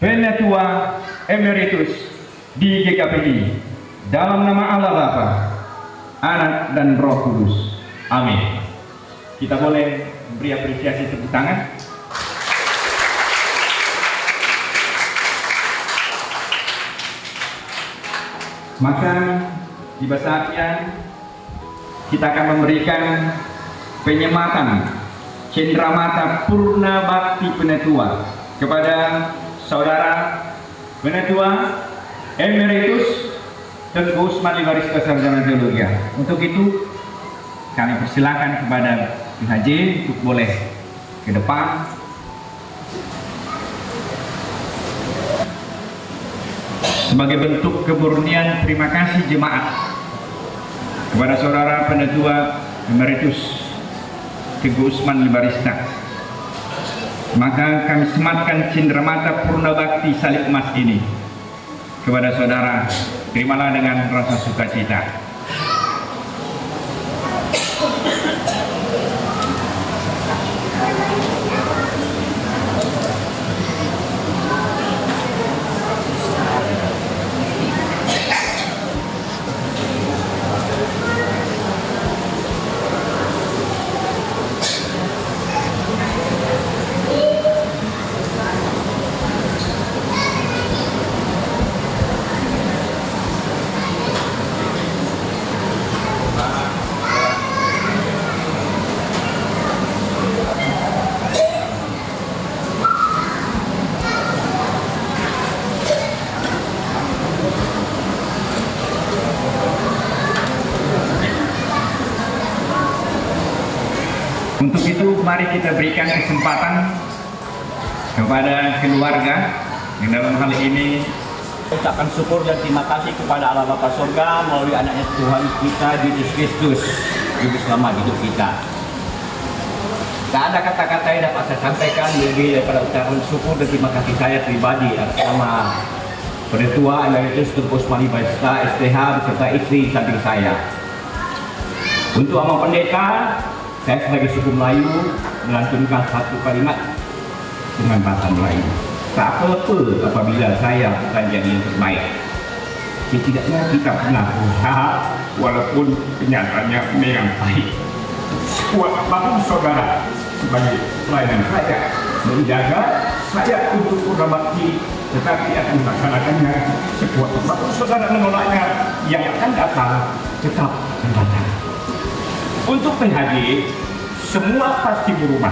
Penatua Emeritus di GKPI, dalam nama Allah Bapa, Anak dan Roh Kudus. Amin. Kita boleh beri apresiasi tepuk tangan. Maka tiba saatnya kita akan memberikan penyematan Cendramata Purna Bakti Penatua kepada Saudara Penatua Emeritus Tengku Usman Libarista Sarjana Teologi. Untuk itu kami persilakan kepada PHJ untuk boleh ke depan. Sebagai bentuk kemurnian terima kasih jemaat kepada Saudara Penatua Emeritus Tengku Usman Libarista, maka kami sematkan Cendramata Purna Bakti Salib Emas ini kepada saudara. Terimalah dengan rasa sukacita. Untuk itu mari kita berikan kesempatan kepada keluarga yang dalam hal ini ucapkan syukur dan terima kasih kepada Allah Bapa Surga melalui anaknya Tuhan kita Yesus Kristus Juru Selamat hidup kita. Tak ada kata-kata yang dapat saya sampaikan lebih daripada ucapan syukur dan terima kasih saya pribadi atas nama Penatua Emeritus Tengku Usman Libarista STH beserta istri samping saya. Untuk Amang Pendeta, saya sebagai suku Melayu melantunkan satu kalimat dengan bahasa Melayu. Tak apa-apa apabila saya bukan jadi yang terbaik. Setidaknya kita pernah berusaha walaupun kenyataannya memang pahit. Sekuat apapun saudara sebagai pelayanan saya menjaga saya untuk purna bakti, tetapi akan melaksanakannya. Sekuat apapun saudara menolaknya, yang akan datang tetap akan datang. Untuk PHJ, semua pasti berubah.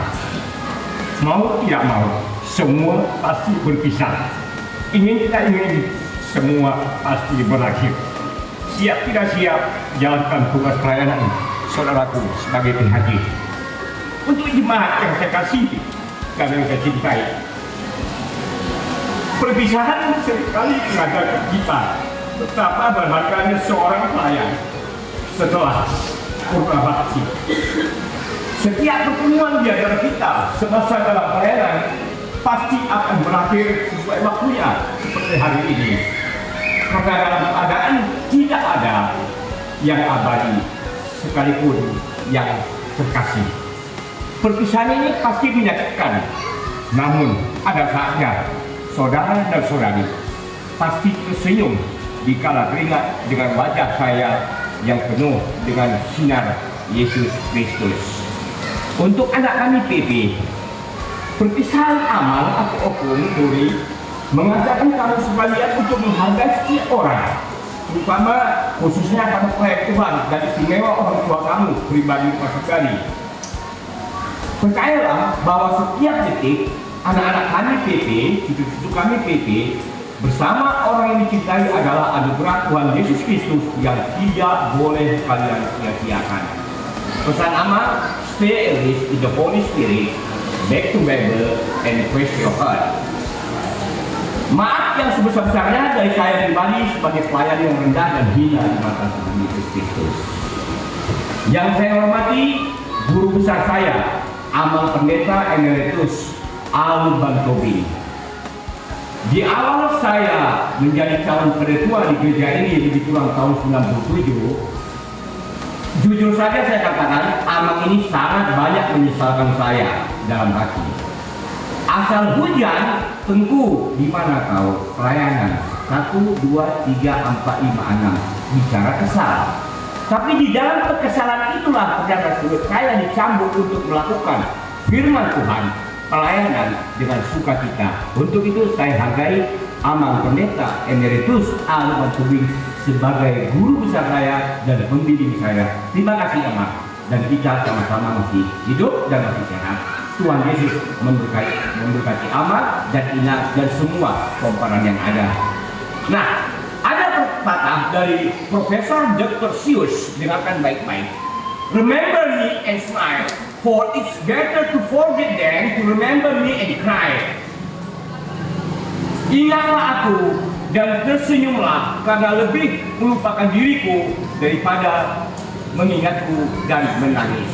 Mau tidak mau, semua pasti berpisah. Ingin tidak ingin, semua pasti berakhir. Siap tidak siap, jalankan tugas pelayanan saudaraku sebagai PHJ. Untuk jemaat yang saya kasihi dan yang saya cintai, perpisahan seringkali mengajarkan kita betapa berharganya seorang pelayan setelah purna bakti. Setiap pertemuan di antara kita semasa dalam pelayanan pasti akan berakhir sesuai waktunya seperti hari ini. Karena dalam keadaan tidak ada yang abadi sekalipun yang terkasih. Perpisahan ini pasti menyakitkan, namun ada saatnya saudara dan saudari pasti tersenyum dikala teringat dengan wajah saya yang penuh dengan sinar Yesus Kristus. Untuk anak kami PP, perpisahan amal atau hukum duri mengajarkan kamu sekalian untuk menghargai setiap orang, terutama khususnya pada proyek Tuhan dan istimewa orang tua kamu pribadi sekali. Percayalah bahwa setiap detik anak-anak kami PP, cucu-cucu kami PP, bersama orang yang dicintai adalah anugerah Tuhan Yesus Kristus yang tidak boleh kalian sia-siakan. Pesan amal, stay always in the Holy Spirit, back to Bible, and praise your heart. Maaf yang sebesar-besarnya dari saya pribadi sebagai pelayan yang rendah dan hina di mata Tuhan Yesus Kristus. Yang saya hormati guru besar saya, Amang Pendeta Emeritus Al Bantobi. Di awal saya menjadi calon penatua di gereja ini lebih kurang tahun 97, jujur saja saya katakan Amang ini sangat banyak menyesalkan saya dalam hati. Asal hujan Tengku, di mana kau? Pelayanan 1, 2, 3, 4, 5, 6. Bicara kesal. Tapi di dalam kekesalan itulah ternyata saya dicambuk untuk melakukan firman Tuhan, pelayanan dengan sukacita. Untuk itu saya hargai Amang Pendeta Emeritus Alvan Tubing sebagai guru besar saya dan pembimbing saya. Terima kasih Amang. Dan kita sama-sama masih hidup dan masih sehat. Tuhan Yesus memberkati Amang dan Ina dan semua komparan yang ada. Nah, ada pepatah dari Profesor Dr. Seuss, dengarkan baik-baik. Remember me and smile, for it's better to forget than to remember me and cry. Ingatlah aku dan tersenyumlah, karena lebih melupakan diriku daripada mengingatku dan menangis.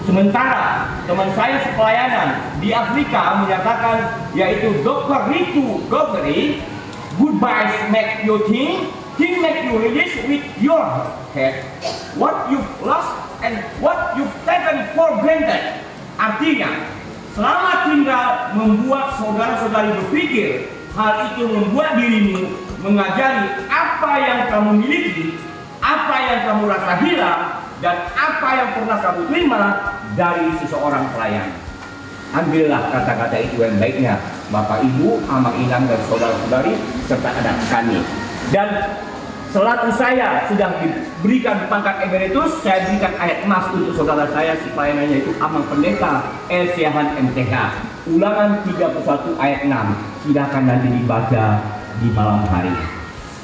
Sementara teman saya sepelayanan di Afrika menyatakan, yaitu Dr. Ritu Gogri, goodbyes make you think make you release with your head what you've lost and what you've taken for granted. Artinya, selamat tinggal membuat saudara-saudari berpikir. Hal itu membuat dirimu mengajari apa yang kamu miliki, apa yang kamu rasa hilang, dan apa yang pernah kamu terima dari seseorang pelayan. Ambillah kata-kata itu yang baiknya, Bapak Ibu, Amang Inang dan saudara-saudari serta anak kami. Dan selaku saya sudah diberikan pangkat emeritus, saya berikan ayat emas untuk saudara saya si pelayanannya, itu Amang Pendeta El Siahan MTH. Ulangan 31 ayat 6. Silakan nanti dibaca di malam hari.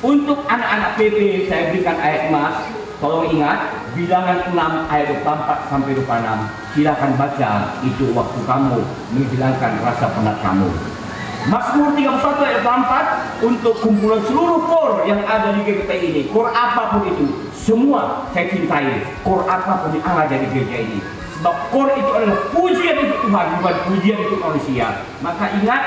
Untuk anak-anak PP saya berikan ayat emas. Tolong ingat, bilangan 6 ayat 24 sampai 26. Silakan baca, itu waktu kamu menghilangkan rasa penat kamu. Mazmur 31 ayat 24 untuk kumpulan seluruh kor yang ada di GKP ini. Kor apapun itu, semua saya cintai. Kor apapun yang ada di gereja ini. Sebab kor itu adalah pujian untuk Tuhan, bukan pujian untuk manusia. Maka ingat,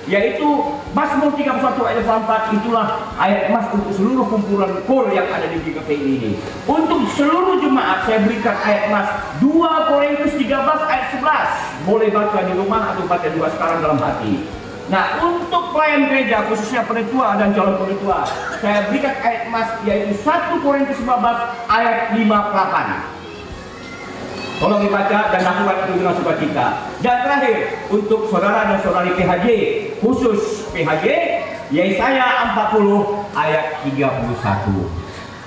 yaitu Mazmur 31 ayat 24, itulah ayat emas untuk seluruh kumpulan kor yang ada di GKP ini. Untuk seluruh jemaat saya berikan ayat emas 2 Korintus 13 ayat 11. Boleh baca di rumah atau baca juga sekarang dalam hati. Nah, untuk pelayan gereja khususnya penetua dan calon penetua, saya berikan ayat emas yaitu 1 Korintus 15 ayat 58. Tolong dibaca dan lakukan itu dengan sukacita. Dan terakhir, untuk saudara dan saudari PHJ, khusus PHJ, Yesaya 40 ayat 31.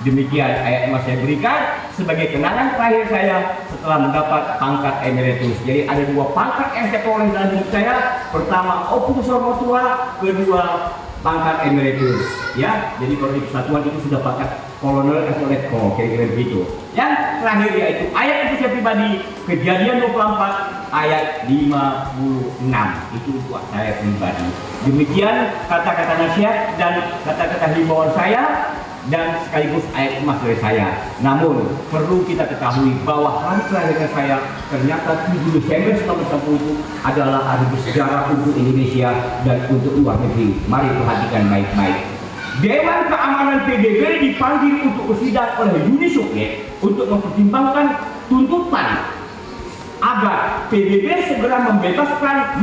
Demikian ayat emas saya berikan sebagai kenangan terakhir saya setelah mendapat pangkat emeritus. Jadi ada 2 pangkat yang saya peroleh dalam hidup saya. Pertama, opus ormatua, kedua pangkat emeritus. Ya, jadi kalau di kesatuan itu sudah pangkat kolonel atau letko, kira-kira begitu. Yang terakhir yaitu ayat itu saya pribadi, Kejadian 24 ayat 56. Itu buat saya pribadi. Demikian kata-kata nasihat dan kata-kata himbauan saya dan sekaligus ayat emas dari saya. Namun perlu kita ketahui bahwa hari kelahiran saya ternyata 7 Desember 1960 itu adalah hari bersejarah untuk Indonesia dan untuk luar negeri. Mari perhatikan baik-baik. Dewan Keamanan PBB dipanggil untuk bersidang oleh Uni Soviet untuk mempertimbangkan tuntutan agar PBB segera membebaskan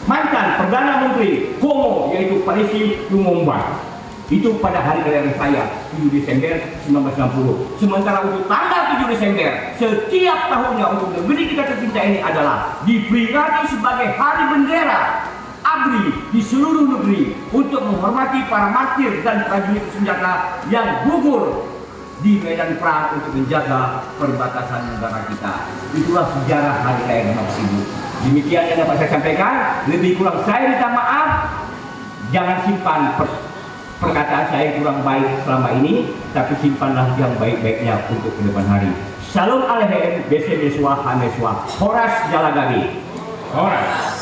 mantan Perdana Menteri Kongo, yaitu Patrice Lumumba. Itu pada hari kelahiran saya, 7 Desember 1960. Sementara untuk tanggal 7 Desember setiap tahunnya untuk negeri kita tercinta ini adalah diperingati sebagai Hari Bendera ABRI di seluruh negeri untuk menghormati para martir dan prajurit senjata yang gugur di medan perang untuk menjaga perbatasan negara kita. Itulah sejarah hari kelahiran Bapak Ibu. Demikian yang dapat saya sampaikan. Lebih kurang saya minta maaf. Jangan simpan perkataan saya kurang baik selama ini, tapi simpanlah yang baik-baiknya untuk ke depan hari. Shalom Aleichem, Besem Yesua, Hamesua, Horas Jalagari. Horas.